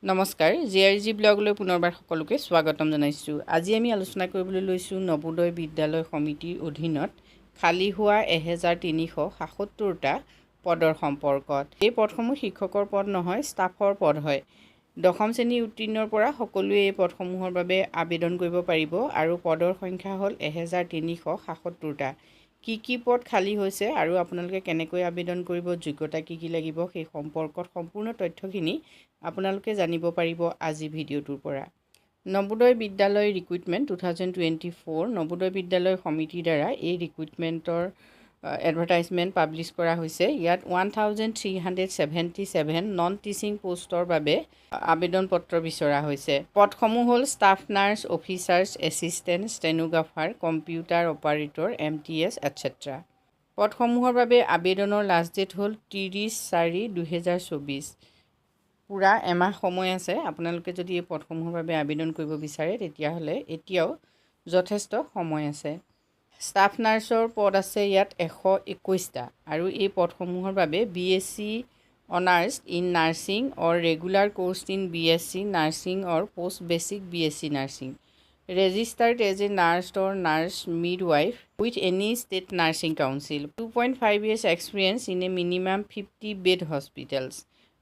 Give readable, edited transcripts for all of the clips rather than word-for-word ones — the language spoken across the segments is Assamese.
নমস্কাৰ জিআৰজি ব্লগলৈ পুনৰবাৰ সকলোকে স্বাগতম জনাইছোঁ। আজি আমি আলোচনা কৰিবলৈ লৈছোঁ নবোদয় বিদ্যালয় সমিতিৰ অধীনত খালী হোৱা 1377টা পদৰ সম্পৰ্কত। এই পদসমূহ শিক্ষকৰ পদ নহয়, ষ্টাফৰ পদ হয়। দশম শ্ৰেণী উত্তীৰ্ণৰ পৰা সকলোৱে এই পদসমূহৰ বাবে আবেদন কৰিব পাৰিব আৰু পদৰ সংখ্যা হ'ল 1377টা। কি পদ খালী হৈছে আৰু আপোনালোকে কেনেকৈ আবেদন কৰিব, যোগ্যতা কি লাগিব, সেই সম্পৰ্কত সম্পূৰ্ণ তথ্যখিনি আপোনালোকে জানিব পাৰিব আজি ভিডিঅ'টোৰ পৰা। নবোদয় বিদ্যালয় ৰিক্ৰুইটমেণ্ট 2024 নবোদয় বিদ্যালয় সমিতিৰ দ্বাৰা এই ৰিক্ৰুইটমেণ্টৰ এডভাৰটাইজমেণ্ট পাব্লিছ কৰা হৈছে। ইয়াত 1377 নন টিচিং পোষ্টৰ বাবে আবেদন পত্ৰ বিচৰা হৈছে। পদসমূহ হ'ল staff nurse, officers, assistant, stenographer, computer operator, MTS etc। পদসমূহৰ বাবে আবেদনৰ লাষ্ট ডেট হ'ল 30/4/2024। পূৰা এমাহ সময় আছে। আপোনালোকে যদি এই পদসমূহৰ বাবে আবেদন কৰিব বিচাৰে তেতিয়াহ'লে এতিয়াও যথেষ্ট সময় আছে। ষ্টাফ নাৰ্ছৰ পদ আছে ইয়াত 121টা আৰু এই পদসমূহৰ বাবে BSc honours in nursing or regular course in BSc nursing or post basic BSc nursing, registered as a nurse or nurse midwife with any state nursing council, 2.5 years experience in a minimum 50 bed hospitals,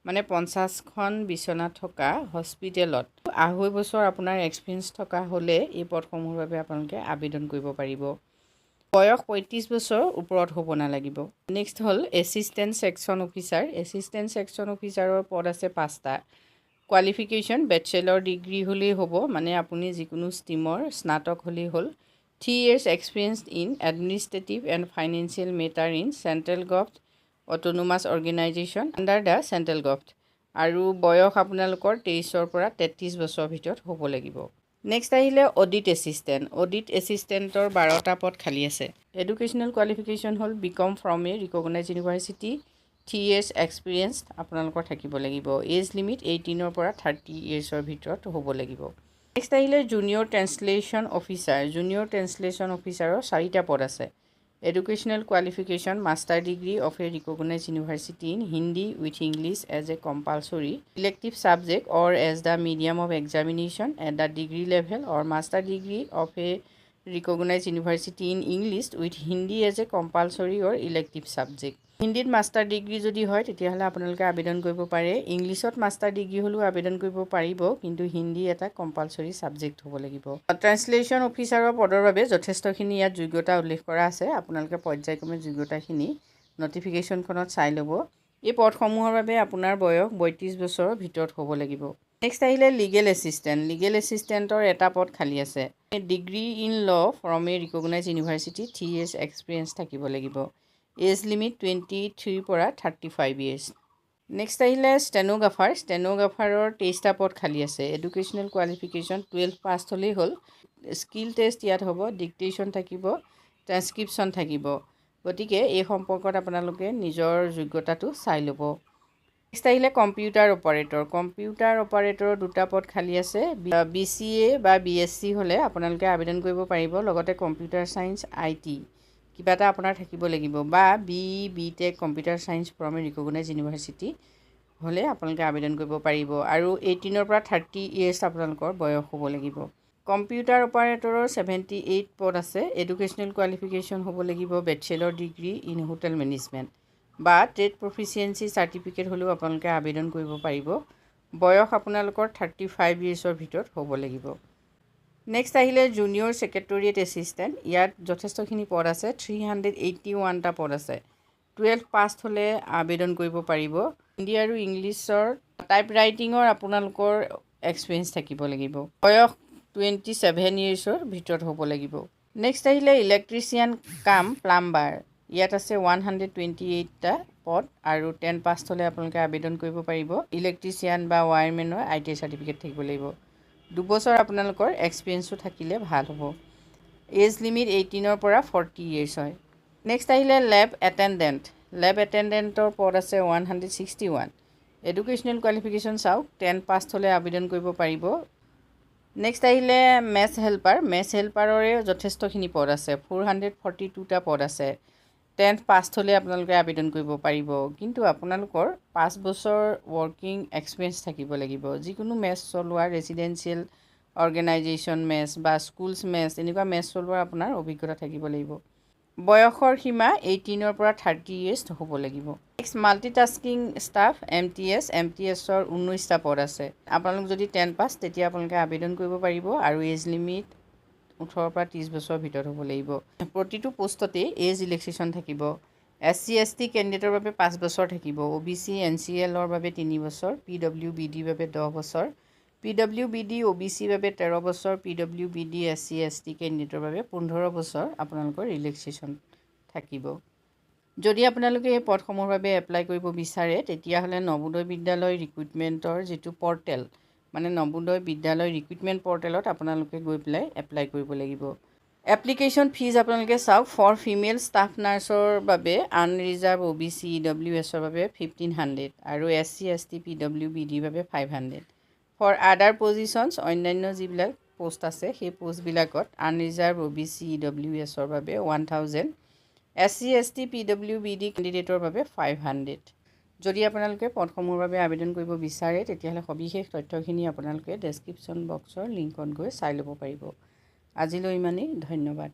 মানে 50খন বিচনা থকা হস্পিটেলত 2.5 বছৰ আপোনাৰ এক্সপিৰিয়েঞ্চ থকা হ'লে এই পদসমূহৰ বাবে আপোনালোকে আবেদন কৰিব পাৰিব। বয়স 35 বছৰ ওপৰত হ'ব নালাগিব। নেক্সট হ'ল assistant section officer. Assistant section অফিচাৰৰ পদ আছে 5টা। কোৱালিফিকেশ্যন বেচেলৰ ডিগ্ৰী হ'লেই হ'ব, মানে আপুনি যিকোনো ষ্ট্ৰীমৰ স্নাতক হ'লেই হ'ল। 3 years experience in administrative and financial matter in central government autonomous organisation under the central government, আৰু বয়স আপোনালোকৰ 23ৰ পৰা 33 বছৰৰ ভিতৰত হ'ব লাগিব। নেক্সট আহিলে অডিট এছিষ্টেণ্ট। অডিট এছিষ্টেণ্টৰ 12টা পদ খালী আছে। এডুকেশ্যনেল কোৱালিফিকেশ্যন হ'ল BCom from A recognise university, 3 years experience আপোনালোকৰ থাকিব লাগিব। এজ লিমিট 18ৰ পৰা 30 yearsৰ ভিতৰত হ'ব লাগিব। নেক্সট আহিলে junior translation officer. Junior translation অফিচাৰৰ 4টা পদ আছে। Educational qualification master degree of a recognise university in Hindi with English as a compulsory elective subject or as the medium of examination at the degree level or master degree of a recognise university in English with Hindi as a compulsory or elective subject. হিন্দীত মাষ্টাৰ ডিগ্ৰী যদি হয় তেতিয়াহ'লে আপোনালোকে আবেদন কৰিব পাৰে। ইংলিছত মাষ্টাৰ ডিগ্ৰী হ'লেও আবেদন কৰিব পাৰিব, কিন্তু হিন্দী এটা কম্পালচৰি ছাবজেক্ট হ'ব লাগিব। ট্ৰান্সলেশ্যন অফিচাৰৰ পদৰ বাবে যথেষ্টখিনি ইয়াত যোগ্যতা উল্লেখ কৰা আছে। আপোনালোকে পৰ্যায়ক্ৰমে যোগ্যতাখিনি নটিফিকেশ্যনখনত চাই ল'ব। এই পদসমূহৰ বাবে আপোনাৰ বয়স 32 বছৰৰ ভিতৰত হ'ব লাগিব। নেক্সট আহিলে লিগেল এছিষ্টেণ্ট। লিগেল এছিষ্টেণ্টৰ এটা পদ খালী আছে। Degree in law' from A recognise university, 3 years experience থাকিব লাগিব। এজ লিমিট 23 পৰা 35 years। নেক্সট আহিলে ষ্টেনোগ্ৰাফাৰ। ষ্টেনোগ্ৰাফাৰৰ 23টা পদ খালী আছে। এডুকেশ্যনেল কোৱালিফিকেশ্যন 12 পাছ হ'লেই হ'ল। স্কিল টেষ্ট ইয়াত হ'ব, ডিক্টেশ্যন থাকিব, ট্ৰেন্সক্ৰিপশ্যন থাকিব। গতিকে এই সম্পৰ্কত আপোনালোকে নিজৰ যোগ্যতাটো চাই ল'ব। নেক্সট আহিলে কম্পিউটাৰ অপাৰেটৰ। কম্পিউটাৰ অপাৰেটৰৰ 2টা পদ খালী আছে। BCA বা BSc হ'লে আপোনালোকে আবেদন কৰিব পাৰিব। লগতে কম্পিউটাৰ ছায়েন্স IT কিবা এটা আপোনাৰ থাকিব লাগিব, বা BTech computer science from A recognise university হ'লে আপোনালোকে আবেদন কৰিব পাৰিব, আৰু 18ৰ পৰা 30 years আপোনালোকৰ বয়স হ'ব লাগিব। কম্পিউটাৰ অপাৰেটৰৰ 78 পদ আছে। এডুকেশ্যনেল কোৱালিফিকেশ্যন হ'ব লাগিব bachelor degree in hotel management বা ট্ৰেড প্ৰফিচিয়েঞ্চি চাৰ্টিফিকেট হ'লেও আপোনালোকে আবেদন কৰিব পাৰিব। বয়স আপোনালোকৰ 35 yearsৰ ভিতৰত হ'ব লাগিব। নেক্সট আহিলে জুনিয়ৰ ছেক্ৰেটৰিয়েট এছিষ্টেণ্ট। ইয়াত যথেষ্টখিনি পদ আছে। 381টা পদ আছে। 12 পাছ হ'লে আবেদন কৰিব পাৰিব। হিন্দী আৰু ইংলিছৰ টাইপ ৰাইটিঙৰ আপোনালোকৰ এক্সপিৰিয়েঞ্চ থাকিব লাগিব। বয়স 27 yearsৰ ভিতৰত হ'ব লাগিব। নেক্সট আহিলে ইলেক্ট্ৰিচিয়ান কাম প্লাম্বাৰ। ইয়াত আছে 128টা পদ আৰু 10 পাছ হ'লে আপোনালোকে আবেদন কৰিব পাৰিব। ইলেক্ট্ৰিচিয়ান বা ৱায়াৰমেনৰ ITI চাৰ্টিফিকেট থাকিব লাগিব। 2 বছৰ আপোনালোকৰ এক্সপিৰিয়েঞ্চো থাকিলে ভাল হ'ব। এজ লিমিট 18ৰ পৰা 40 years হয়। নেক্সট আহিলে লেব এটেণ্ডেণ্ট। লেব এটেণ্ডেণ্টৰ পদ আছে 161। এডুকেশ্যনেল কোৱালিফিকেশ্যন চাওক, 10 পাছ হ'লে আবেদন কৰিব পাৰিব। নেক্সট আহিলে মেছ হেল্পাৰ। মেছ হেল্পাৰৰে যথেষ্টখিনি পদ আছে। 442টা পদ আছে। 10th পাছ হ'লে আপোনালোকে আবেদন কৰিব পাৰিব, কিন্তু আপোনালোকৰ 5 বছৰ ৱৰ্কিং এক্সপিৰিয়েঞ্চ থাকিব লাগিব। যিকোনো মেচ চলোৱা, ৰেচিডেঞ্চিয়েল অৰ্গেনাইজেশ্যন মেচ বা স্কুলছ মেচ, এনেকুৱা মেচ চলোৱাৰ আপোনাৰ অভিজ্ঞতা থাকিব লাগিব। বয়সৰ সীমা 18ৰ পৰা 30 years হ'ব লাগিব। নেক্সট মাল্টিটাস্কিং ষ্টাফ MTSৰ 19টা পদ আছে। আপোনালোক যদি 10 পাছ তেতিয়া আপোনালোকে আবেদন কৰিব পাৰিব আৰু এজ লিমিট 18 পৰা 30 বছৰৰ ভিতৰত হ'ব লাগিব। প্ৰতিটো পোষ্টতেই এজ ৰিলেক্সেশ্যন থাকিব। SC/ST কেণ্ডিডেটৰ বাবে 5 বছৰ থাকিব। OBC NCLৰ বাবে 3 বছৰ, PWBDৰ বাবে 10 বছৰ, PWBD OBCৰ বাবে 13 বছৰ, PWBD SC/ST কেণ্ডিডেটৰ বাবে 15 বছৰ আপোনালোকৰ ৰিলেক্সেশ্যন থাকিব। যদি আপোনালোকে এই পদসমূহৰ বাবে এপ্লাই কৰিব বিচাৰে তেতিয়াহ'লে নৱোদয় বিদ্যালয় ৰিক্ৰুইটমেণ্টৰ যিটো পৰ্টেল, মানে নৱোদয় বিদ্যালয় ৰিক্ৰুইটমেণ্ট পৰ্টেলত আপোনালোকে গৈ পেলাই এপ্লাই কৰিব লাগিব। এপ্লিকেশ্যন ফিজ আপোনালোকে চাওক। ফৰ ফিমেল ষ্টাফ নাৰ্ছৰ বাবে আনৰিজাৰ্ভ OBC EWSৰ বাবে 1500 আৰু SC/ST PWBDৰ বাবে 500। ফৰ আদাৰ পজিশ্যনছ, অন্যান্য যিবিলাক পোষ্ট আছে সেই পোষ্টবিলাকত আনৰিজাৰ্ভ OBC EWSৰ বাবে 1000, SC/ST PWBD কেণ্ডিডেটৰ বাবে 500। যদি আপোনালোকে পদসমূহৰ বাবে আবেদন কৰিব বিচাৰে তেতিয়াহ'লে সবিশেষ তথ্যখিনি আপোনালোকে ডেছক্ৰিপশ্যন বক্সৰ লিংকত গৈ চাই ল'ব পাৰিব। আজিলৈ ইমানেই, ধন্যবাদ।